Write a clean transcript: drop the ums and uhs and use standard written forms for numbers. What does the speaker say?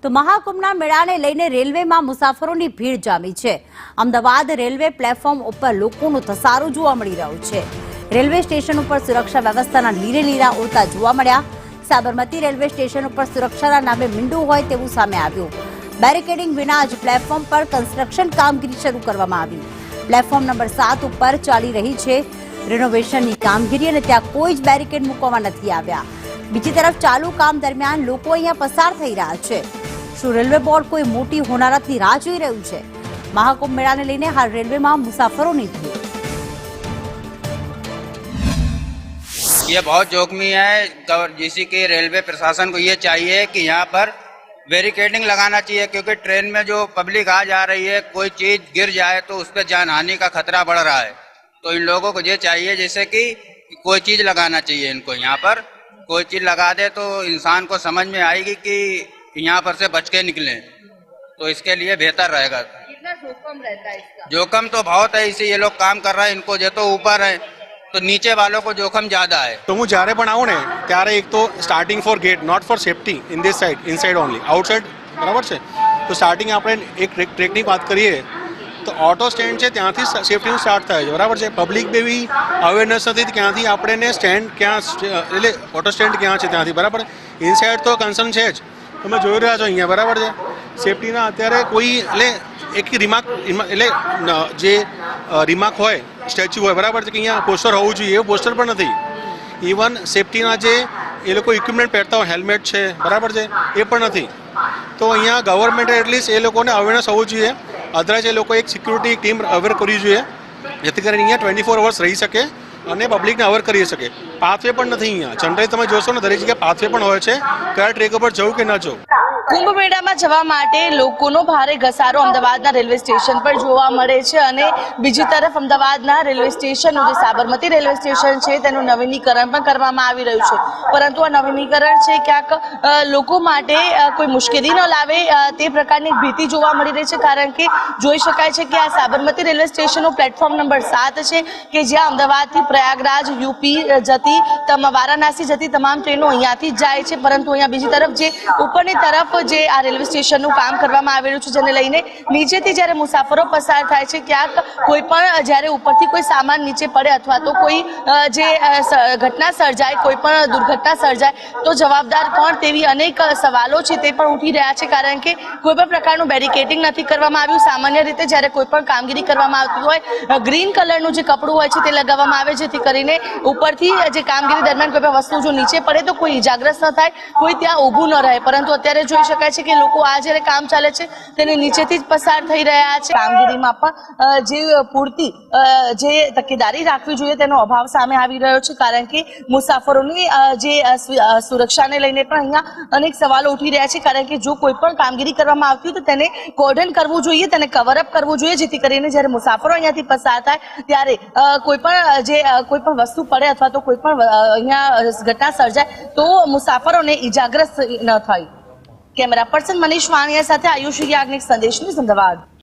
તો મહાકુંભના મેળાને લઈને રેલવેમાં મુસાફરોની ભીડ જામી છે। અમદાવાદ રેલવે પ્લેટફોર્મ ઉપર લોકોનો ધસારો જોવા મળી રહ્યો છે। રેલવે સ્ટેશન ઉપર સુરક્ષા વ્યવસ્થાના લીરે લીરા ઉડતા જોવા મળ્યા। સાબરમતી રેલવે સ્ટેશન ઉપર સુરક્ષાના નામે મીંડું હોય તેવું સામે આવ્યું। બેરિકેડિંગ વિના જ પ્લેટફોર્મ પર કન્સ્ટ્રક્શન કામગીરી શરૂ કરવામાં આવી। પ્લેટફોર્મ નંબર 7 ઉપર ચાલી રહી છે રિનોવેશનની કામગીરી અને ત્યાં કોઈ જ બેરિકેડ મૂકવામાં નથી આવ્યા। બીજી તરફ ચાલુ કામ દરમિયાન લોકો અહીંયા પસાર થઈ રહ્યા છે। શું રેલવે બોર્ડ કોઈ મોટી હોનારતની રાહ જોઈ રહ્યું છે? મહાકુંભ મેળાને લઈને હાલ રેલવેમાં મુસાફરોની ભીડ। ये बहुत जोखमी है, जिससे कि रेलवे प्रशासन को ये चाहिए कि यहाँ पर बैरिकेडिंग लगाना चाहिए, क्योंकि ट्रेन में जो पब्लिक आ जा रही है, कोई चीज गिर जाए तो उस पर जान हानि का खतरा बढ़ रहा है। तो इन लोगों को ये चाहिए जैसे कि कोई चीज लगाना चाहिए इनको, यहाँ पर कोई चीज लगा दे तो इंसान को समझ में आएगी कि यहाँ पर से बच के निकले, तो इसके लिए बेहतर रहेगा। कितना जोखम रहता है इसका? जोखम तो बहुत है, इसे ये लोग काम कर रहे हैं, इनको जो तो ऊपर है तो नीचे वालों को जोखम ज्यादा है। तो હું જ્યારે પણ આવું ને ત્યારે એક તો starting for gate, not for safety in this side, inside only, outside બરાબર છે। તો સ્ટાર્ટિંગ આપણે એક ટ્રેકની વાત કરીએ તો ઓટો સ્ટેન્ડ છે ત્યાંથી સેફટીનું સ્ટાર્ટ થાય છે બરાબર છે। પબ્લિક બી અવેરનેસ નથી ક્યાંથી આપણને સ્ટેન્ડ ક્યાં, એટલે ઓટો સ્ટેન્ડ ક્યાં છે ત્યાંથી બરાબર। ઇનસાઇડ તો કન્સર્ન છે જ, તમે જોઈ રહ્યા છો અહીંયા બરાબર છે। સેફટીના અત્યારે કોઈ એટલે એક રિમાર્ક એટલે જે રિમાર્ક હોય સ્ટેચ્યુ હોય બરાબર છે કે અહીંયા પોસ્ટર હોવું જોઈએ, એવું પોસ્ટર પણ નથી। ઇવન સેફટીના જે એ લોકો ઇક્વિપમેન્ટ પહેરતા હોય, હેલ્મેટ છે બરાબર છે, એ પણ નથી। તો અહીંયા ગવર્મેન્ટે એટલીસ્ટ એ લોકોને અવેરનેસ હોવું જોઈએ, અદરવાઇઝ એ લોકો એક સિક્યુરિટી ટીમ અવેર કરવી જોઈએ, જેથી કરીને અહીંયા 24 અવર્સ રહી શકે અને પબ્લિકને અવેર કરી શકે। પાથવે પણ નથી અહીંયા, જનરલી તમે જોશો ને દરેક જગ્યાએ પાથવે પણ હોય છે, કયા ટ્રેક ઉપર જવું કે ન જવું। કુંભ મેળામાં જવા માટે લોકોનો ભારે ઘસારો અમદાવાદના રેલવે સ્ટેશન પર જોવા મળે છે અને બીજી તરફ અમદાવાદના રેલવે સ્ટેશનનું જે સાબરમતી રેલવે સ્ટેશન છે તેનું નવીનીકરણ પણ કરવામાં આવી રહ્યું છે, પરંતુ આ નવીનીકરણ છે ક્યાંક લોકો માટે કોઈ મુશ્કેલી ન લાવે તે પ્રકારની ભીતિ જોવા મળી રહી છે, કારણ કે જોઈ શકાય છે કે આ સાબરમતી રેલવે સ્ટેશનનું પ્લેટફોર્મ નંબર 7 છે કે જ્યાં અમદાવાદથી પ્રયાગરાજ, યુપી જતી, વારાણસી જતી તમામ ટ્રેનો અહીંયાથી જ જાય છે, પરંતુ અહીંયા બીજી તરફ જે ઉપરની તરફ જે આ રેલવે સ્ટેશનનું કામ કરવામાં આવેલું છે, જેને લઈને નીચેથી જ્યારે મુસાફરો પસાર થાય છે ક્યાંક કોઈ પણ જ્યારે ઉપરથી કોઈ સામાન નીચે પડે અથવા તો કોઈ જે ઘટના સર્જાય, કોઈ પણ દુર્ઘટના સર્જાય તો જવાબદાર કોણ, તેવી અનેક સવાલો છે તે પણ ઉઠી રહ્યા છે, કારણ કે કોઈ પણ પ્રકારનું બેરિકેડિંગ નથી કરવામાં આવ્યું। સામાન્ય રીતે જ્યારે કોઈ પણ કામગીરી કરવામાં આવતી હોય, ગ્રીન કલરનું જે કપડું હોય છે તે લગાવવામાં આવે, જેથી કરીને ઉપરથી જે કામગીરી દરમિયાન કોઈ પણ વસ્તુ જો નીચે પડે તો કોઈ ઇજાગ્રસ્ત ન થાય, કોઈ ત્યાં ઊભું ન રહે, પરંતુ અત્યારે જોઈ શકાય છે કે લોકો આ જ્યારે કામ ચાલે છે તેને નીચેથી જ પસાર થઈ રહ્યા છે। કામગીરીમાં પણ જે પૂરતી જે તકેદારી રાખવી જોઈએ તેનો અભાવ સામે આવી રહ્યો છે, કારણ કે મુસાફરોની જે સુરક્ષાને લઈને પણ અહીંયા અનેક સવાલો ઉઠી રહ્યા છે, કારણ કે જો કોઈ પણ કામગીરી કરવામાં આવતી હોય તો તેને કોર્ડન કરવું જોઈએ, તેને કવરઅપ કરવું જોઈએ, જેથી કરીને જ્યારે મુસાફરો અહીંયાથી પસાર થાય ત્યારે કોઈ પણ વસ્તુ પડે અથવા તો કોઈ પણ અહીંયા ઘટના સર્જાય તો મુસાફરોને ઇજાગ્રસ્ત ન થાય। કેમેરા પર્સન મનીષ વાણિયા સાથે આયુષી યાજ્ઞિક, સંદેશ ન્યૂઝ, અમદાવાદ।